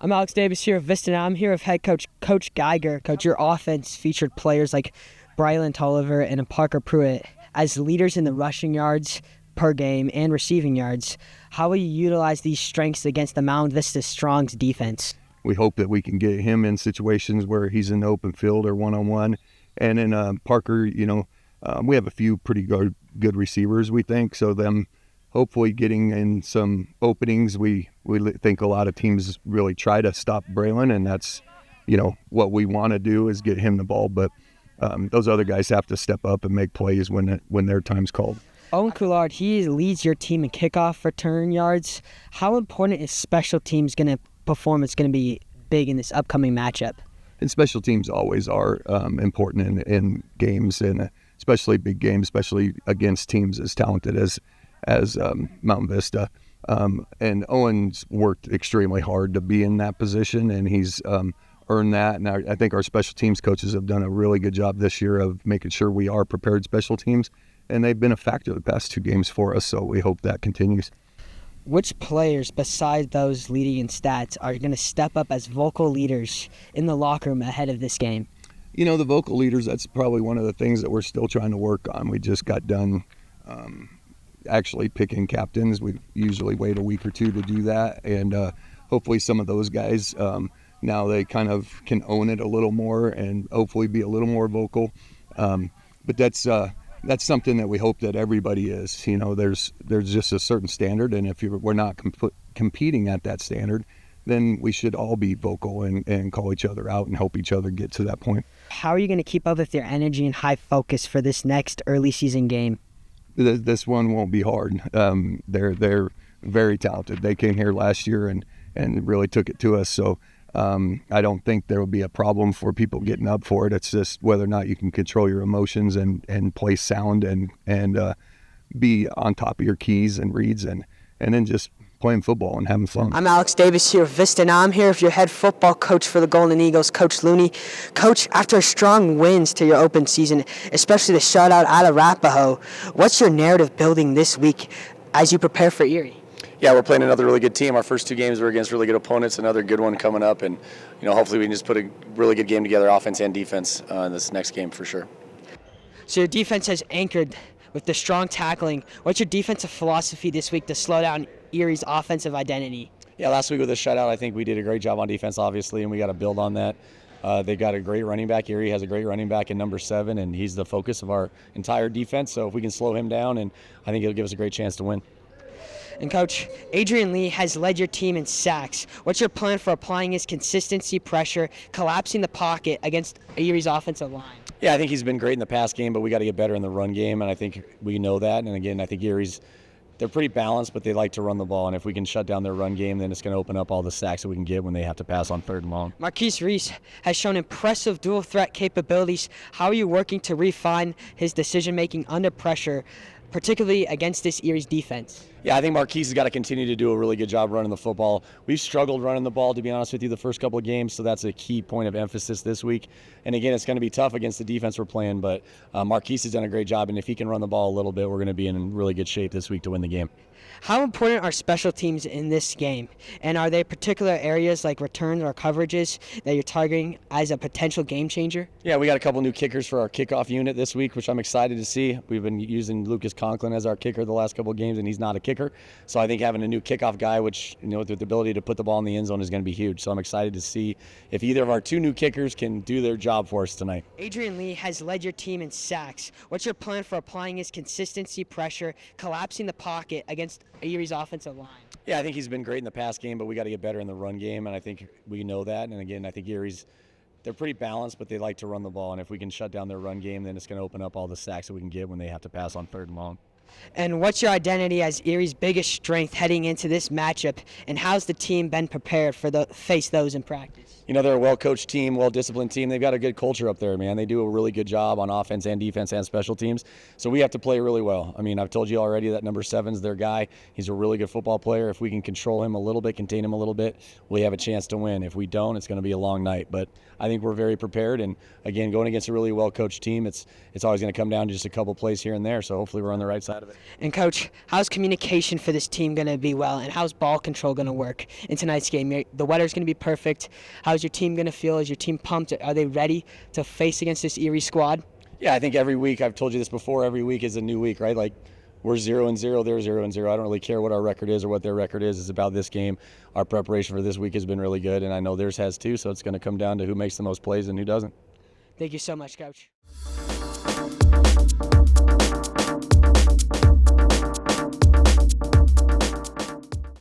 I'm Alex Davis here of Vista. I'm here with head Coach Geiger. Coach, your offense featured players like Brylan Tolliver and Parker Pruitt as leaders in the rushing yards per game and receiving yards. How will you utilize these strengths against the Mount Vista Strong's defense? We hope that we can get him in situations where he's in the open field or one-on-one. And then Parker, we have a few pretty good receivers, we think. So them hopefully getting in some openings. We think a lot of teams really try to stop Braylon, and that's, what we want to do is get him the ball. But those other guys have to step up and make plays when their time's called. Owen Coulard, he leads your team in kickoff return yards. How important is special teams performance going to be big in this upcoming matchup? And special teams always are important in games, and especially big games, especially against teams as talented as Mountain Vista. And Owen's worked extremely hard to be in that position, and he's earned that. And I think our special teams coaches have done a really good job this year of making sure we are prepared special teams, and they've been a factor the past 2 games for us, so we hope that continues. Which players, besides those leading in stats, are going to step up as vocal leaders in the locker room ahead of this game? The vocal leaders, that's probably one of the things that we're still trying to work on. We just got done actually picking captains. We usually wait a week or 2 to do that, and hopefully some of those guys, now they kind of can own it a little more and hopefully be a little more vocal. But that's something that we hope that everybody is. There's just a certain standard, and if we're not competing at that standard, then we should all be vocal and call each other out and help each other get to that point. How are you going to keep up with your energy and high focus for this next early season game? This one won't be hard. They're very talented. They came here last year and really took it to us. So I don't think there will be a problem for people getting up for it. It's just whether or not you can control your emotions and play sound and be on top of your keys and reads and then just playing football and having fun. I'm Alex Davis here with Vista. Now I'm here with your head football coach for the Golden Eagles, Coach Looney. Coach, after strong wins to your open season, especially the shutout at Arapahoe, what's your narrative building this week as you prepare for Erie? Yeah, we're playing another really good team. Our first 2 games were against really good opponents, another good one coming up, and hopefully we can just put a really good game together, offense and defense, in this next game for sure. So your defense has anchored with the strong tackling. What's your defensive philosophy this week to slow down Erie's offensive identity? Yeah, last week with the shutout, I think we did a great job on defense, obviously, and we got to build on that. They got a great running back. Erie has a great running back in number 7, and he's the focus of our entire defense. So if we can slow him down, and I think it'll give us a great chance to win. And Coach, Adrian Lee has led your team in sacks. What's your plan for applying his consistency, pressure, collapsing the pocket against Erie's offensive line? Yeah, I think he's been great in the pass game, but we got to get better in the run game, and I think we know that. And again, I think they're pretty balanced, but they like to run the ball, and if we can shut down their run game, then it's going to open up all the sacks that we can get when they have to pass on 3rd and long. Marquise Reese has shown impressive dual threat capabilities. How are you working to refine his decision-making under pressure, particularly against this Erie's defense? Yeah, I think Marquise has got to continue to do a really good job running the football. We've struggled running the ball, to be honest with you, the first couple of games, so that's a key point of emphasis this week. And again, it's going to be tough against the defense we're playing, but Marquise has done a great job, and if he can run the ball a little bit, we're going to be in really good shape this week to win the game. How important are special teams in this game? And are there particular areas like returns or coverages that you're targeting as a potential game changer? Yeah, we got a couple new kickers for our kickoff unit this week, which I'm excited to see. We've been using Lucas Conklin as our kicker the last couple of games, and he's not a kicker. So I think having a new kickoff guy, which, with the ability to put the ball in the end zone, is going to be huge. So I'm excited to see if either of our 2 new kickers can do their job for us tonight. Adrian Lee has led your team in sacks. What's your plan for applying his consistency, pressure, collapsing the pocket against Erie's offensive line? Yeah, I think he's been great in the pass game, but we got to get better in the run game, and I think we know that. And again, I think they're pretty balanced, but they like to run the ball, and if we can shut down their run game, then it's going to open up all the sacks that we can get when they have to pass on 3rd and long. And what's your identity as Erie's biggest strength heading into this matchup, and how's the team been prepared for face those in practice? You know, they're a well-coached team, well-disciplined team. They've got a good culture up there, man. They do a really good job on offense and defense and special teams. So we have to play really well. I mean, I've told you already that number 7's their guy. He's a really good football player. If we can control him a little bit, contain him a little bit, we have a chance to win. If we don't, it's going to be a long night. But I think we're very prepared. And, again, going against a really well-coached team, it's always going to come down to just a couple plays here and there. So hopefully we're on the right side. side of it. And Coach, how's communication for this team going to be well, and how's ball control going to work in tonight's game? The weather's going to be perfect. How's your team going to feel? Is your team pumped? Are they ready to face against this Erie squad? Yeah, I think every week, I've told you this before, every week is a new week, right? Like, we're 0-0, they're 0-0. I don't really care what our record is or what their record is. It's about this game. Our preparation for this week has been really good, and I know theirs has too, so it's going to come down to who makes the most plays and who doesn't. Thank you so much, Coach.